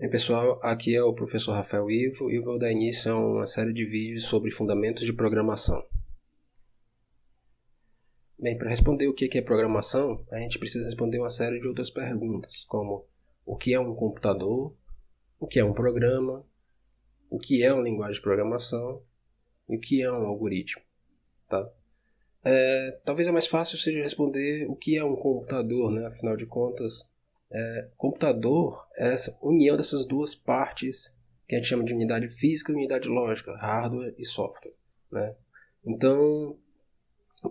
Bem, pessoal, aqui é o professor Rafael Ivo e eu vou dar início a uma série de vídeos sobre fundamentos de programação. Bem, para responder o que é programação, a gente precisa responder uma série de outras perguntas, como o que é um computador, o que é um programa, o que é uma linguagem de programação e o que é um algoritmo. Tá? Talvez é mais fácil seja responder o que é um computador, né? Afinal de contas, computador é essa união dessas duas partes que a gente chama de unidade física e unidade lógica, hardware e software, né? Então,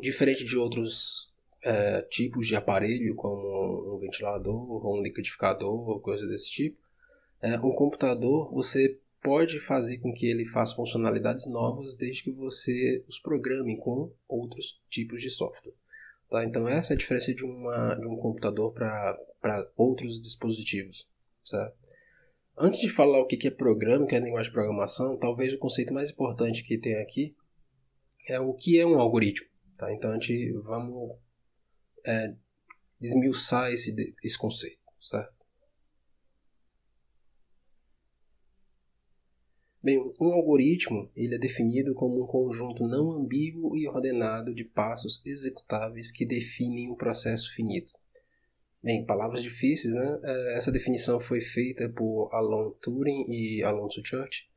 diferente de outros tipos de aparelho, como um ventilador ou um liquidificador ou coisa desse tipo, um computador você pode fazer com que ele faça funcionalidades novas desde que você os programe com outros tipos de software. Tá? Então essa é a diferença de um computador para outros dispositivos. Certo? Antes de falar o que é programa, o que é linguagem de programação, talvez o conceito mais importante que tem aqui é o que é um algoritmo. Tá? Então vamos desmiuçar esse conceito. Certo? Bem, um algoritmo ele é definido como um conjunto não ambíguo e ordenado de passos executáveis que definem um processo finito. Bem, palavras difíceis, né? Essa definição foi feita por Alan Turing e Alonzo Church,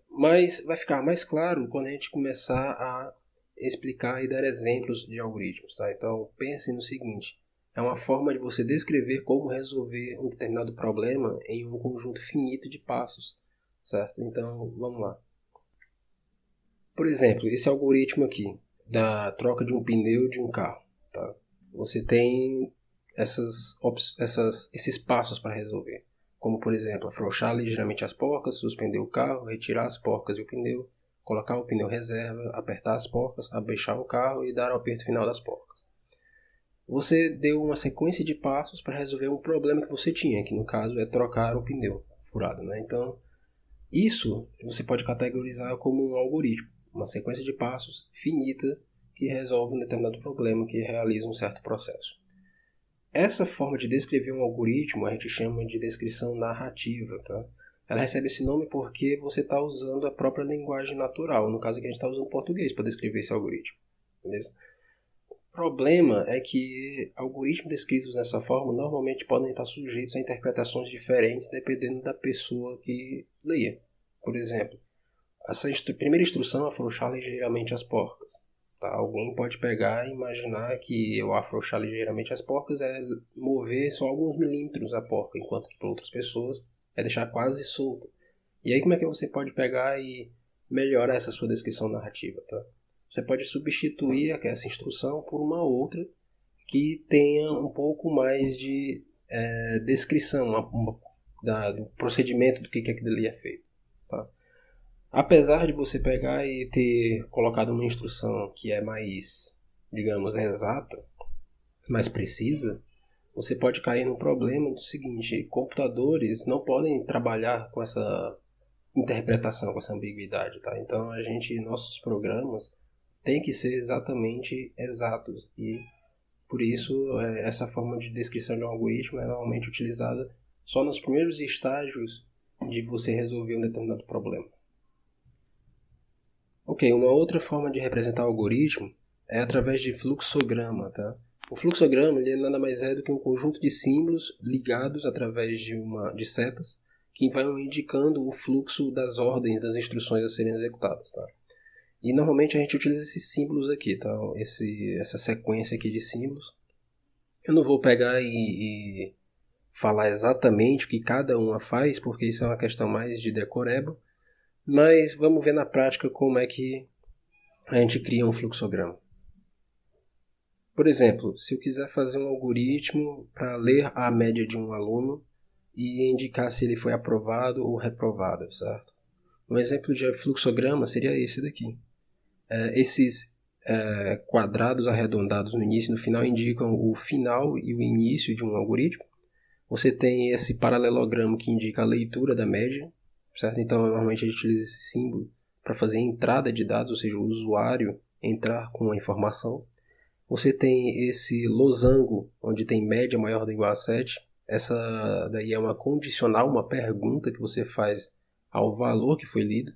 mas vai ficar mais claro quando a gente começar a explicar e dar exemplos de algoritmos. Tá? Então, pense no seguinte, é uma forma de você descrever como resolver um determinado problema em um conjunto finito de passos. Certo? Então, vamos lá. Por exemplo, esse algoritmo aqui, da troca de um pneu de um carro. Tá? Você tem esses passos para resolver. Como, por exemplo, afrouxar ligeiramente as porcas, suspender o carro, retirar as porcas e o pneu, colocar o pneu reserva, apertar as porcas, abaixar o carro e dar o aperto final das porcas. Você deu uma sequência de passos para resolver um problema que você tinha, que no caso é trocar o pneu furado. Né? Então, isso você pode categorizar como um algoritmo, uma sequência de passos finita que resolve um determinado problema, que realiza um certo processo. Essa forma de descrever um algoritmo a gente chama de descrição narrativa. Tá? Ela recebe esse nome porque você está usando a própria linguagem natural, no caso aqui a gente está usando português para descrever esse algoritmo. Beleza? O problema é que algoritmos descritos dessa forma normalmente podem estar sujeitos a interpretações diferentes dependendo da pessoa que leia. Por exemplo, essa primeira instrução é afrouxar ligeiramente as porcas. Tá? Alguém pode pegar e imaginar que eu afrouxar ligeiramente as porcas é mover só alguns milímetros a porca, enquanto que para outras pessoas é deixar quase solta. E aí como é que você pode pegar e melhorar essa sua descrição narrativa? Tá? Você pode substituir essa instrução por uma outra que tenha um pouco mais de descrição do procedimento do que aquilo ali é feito. Tá? Apesar de você pegar e ter colocado uma instrução que é mais, digamos, exata, mais precisa, você pode cair no problema do seguinte: computadores não podem trabalhar com essa interpretação, com essa ambiguidade. Tá? Então nossos programas têm que ser exatamente exatos e por isso essa forma de descrição de um algoritmo é normalmente utilizada só nos primeiros estágios de você resolver um determinado problema. Ok, uma outra forma de representar o algoritmo é através de fluxograma. Tá? O fluxograma ele nada mais é do que um conjunto de símbolos ligados através de setas que vão indicando o fluxo das ordens das instruções a serem executadas. Tá? E normalmente a gente utiliza esses símbolos aqui, tá? Essa sequência aqui de símbolos. Eu não vou pegar e falar exatamente o que cada uma faz, porque isso é uma questão mais de decoreba, mas vamos ver na prática como é que a gente cria um fluxograma. Por exemplo, se eu quiser fazer um algoritmo para ler a média de um aluno e indicar se ele foi aprovado ou reprovado, certo? Um exemplo de fluxograma seria esse daqui. Esses quadrados arredondados no início e no final indicam o final e o início de um algoritmo. Você tem esse paralelogramo que indica a leitura da média, certo? Então, normalmente a gente utiliza esse símbolo para fazer entrada de dados, ou seja, o usuário entrar com a informação. Você tem esse losango, onde tem média maior ou igual a 7, Essa daí é uma condicional, uma pergunta que você faz ao valor que foi lido.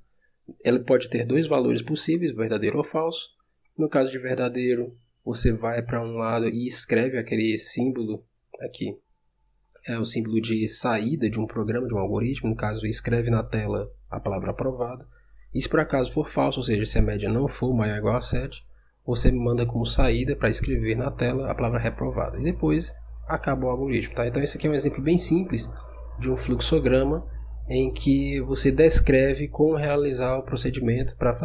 Ela pode ter dois valores possíveis, verdadeiro ou falso. No caso de verdadeiro, você vai para um lado e escreve aquele símbolo aqui. É o símbolo de saída de um programa, de um algoritmo. No caso, escreve na tela a palavra aprovada. E se por acaso for falso, ou seja, se a média não for maior ou igual a 7, você manda como saída para escrever na tela a palavra reprovada. E depois acaba o algoritmo. Tá? Então esse aqui é um exemplo bem simples de um fluxograma em que você descreve como realizar o procedimento para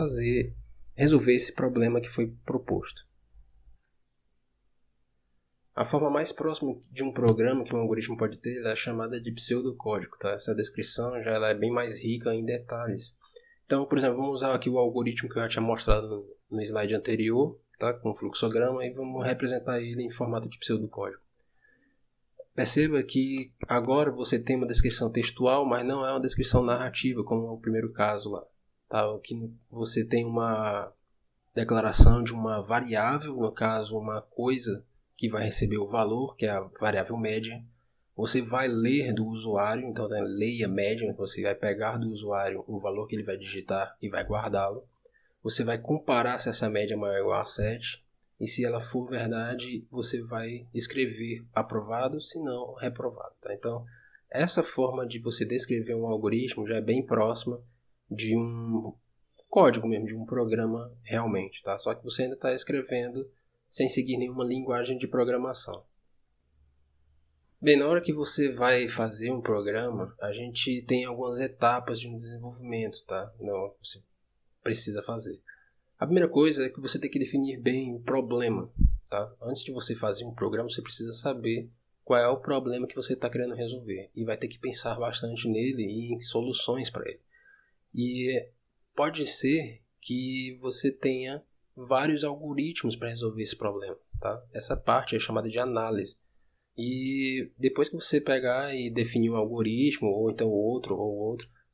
resolver esse problema que foi proposto. A forma mais próxima de um programa que um algoritmo pode ter é chamada de pseudocódigo. Tá? Essa descrição já é bem mais rica em detalhes. Então, por exemplo, vamos usar aqui o algoritmo que eu já tinha mostrado no slide anterior, tá? Com o fluxograma, e vamos representar ele em formato de pseudocódigo. Perceba que agora você tem uma descrição textual, mas não é uma descrição narrativa, como é o primeiro caso lá. Tá? Aqui você tem uma declaração de uma variável, no caso uma coisa que vai receber o valor, que é a variável média. Você vai ler do usuário, então leia média, você vai pegar do usuário o valor que ele vai digitar e vai guardá-lo. Você vai comparar se essa média é maior ou igual a 7. E se ela for verdade, você vai escrever aprovado, se não, reprovado. Tá? Então, essa forma de você descrever um algoritmo já é bem próxima de um código mesmo, de um programa realmente. Tá? Só que você ainda está escrevendo sem seguir nenhuma linguagem de programação. Bem, na hora que você vai fazer um programa, a gente tem algumas etapas de um desenvolvimento, tá? Não, você precisa fazer. A primeira coisa é que você tem que definir bem o problema, tá? Antes de você fazer um programa, você precisa saber qual é o problema que você está querendo resolver. E vai ter que pensar bastante nele e em soluções para ele. E pode ser que você tenha vários algoritmos para resolver esse problema, tá? Essa parte é chamada de análise. E depois que você pegar e definir um algoritmo, ou então outro,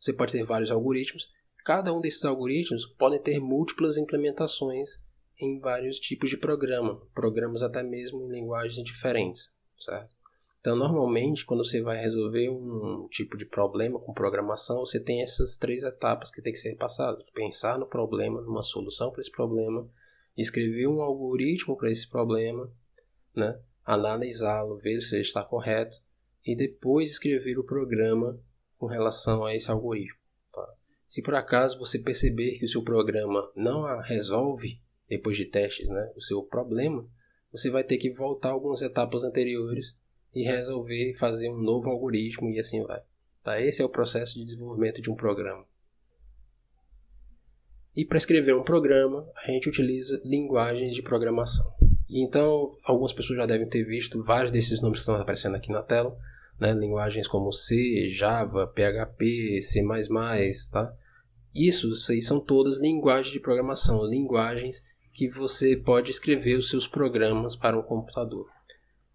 você pode ter vários algoritmos. Cada um desses algoritmos pode ter múltiplas implementações em vários tipos de programas até mesmo em linguagens diferentes, certo? Então, normalmente, quando você vai resolver um tipo de problema com programação, você tem essas 3 etapas que tem que ser passadas. Pensar no problema, numa solução para esse problema, escrever um algoritmo para esse problema, né? Analisá-lo, ver se ele está correto e depois escrever o programa com relação a esse algoritmo. Tá? Se por acaso você perceber que o seu programa não resolve, depois de testes, né, o seu problema, você vai ter que voltar algumas etapas anteriores e resolver fazer um novo algoritmo e assim vai. Tá? Esse é o processo de desenvolvimento de um programa. E para escrever um programa, a gente utiliza linguagens de programação. Então, algumas pessoas já devem ter visto vários desses nomes que estão aparecendo aqui na tela, né? Linguagens como C, Java, PHP, C++, tá? Isso aí são todas linguagens de programação, linguagens que você pode escrever os seus programas para um computador.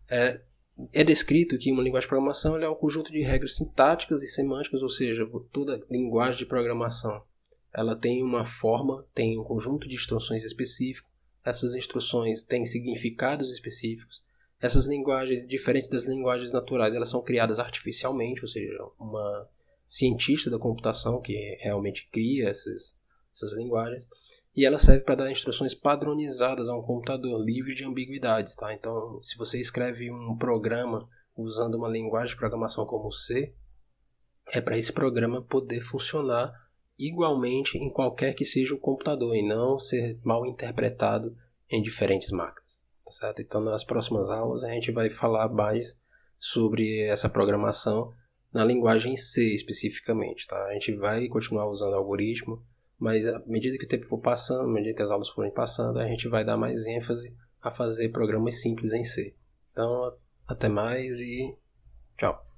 É descrito que uma linguagem de programação é um conjunto de regras sintáticas e semânticas, ou seja, toda linguagem de programação ela tem uma forma, tem um conjunto de instruções específico. Essas instruções têm significados específicos. Essas linguagens, diferente das linguagens naturais, elas são criadas artificialmente, ou seja, uma cientista da computação que realmente cria essas linguagens. E ela serve para dar instruções padronizadas a um computador livre de ambiguidades. Tá? Então, se você escreve um programa usando uma linguagem de programação como C, é para esse programa poder funcionar igualmente em qualquer que seja o computador e não ser mal interpretado em diferentes máquinas, tá certo? Então nas próximas aulas a gente vai falar mais sobre essa programação na linguagem C especificamente, tá? A gente vai continuar usando algoritmo, mas à medida que o tempo for passando, à medida que as aulas forem passando, a gente vai dar mais ênfase a fazer programas simples em C. Então até mais e tchau!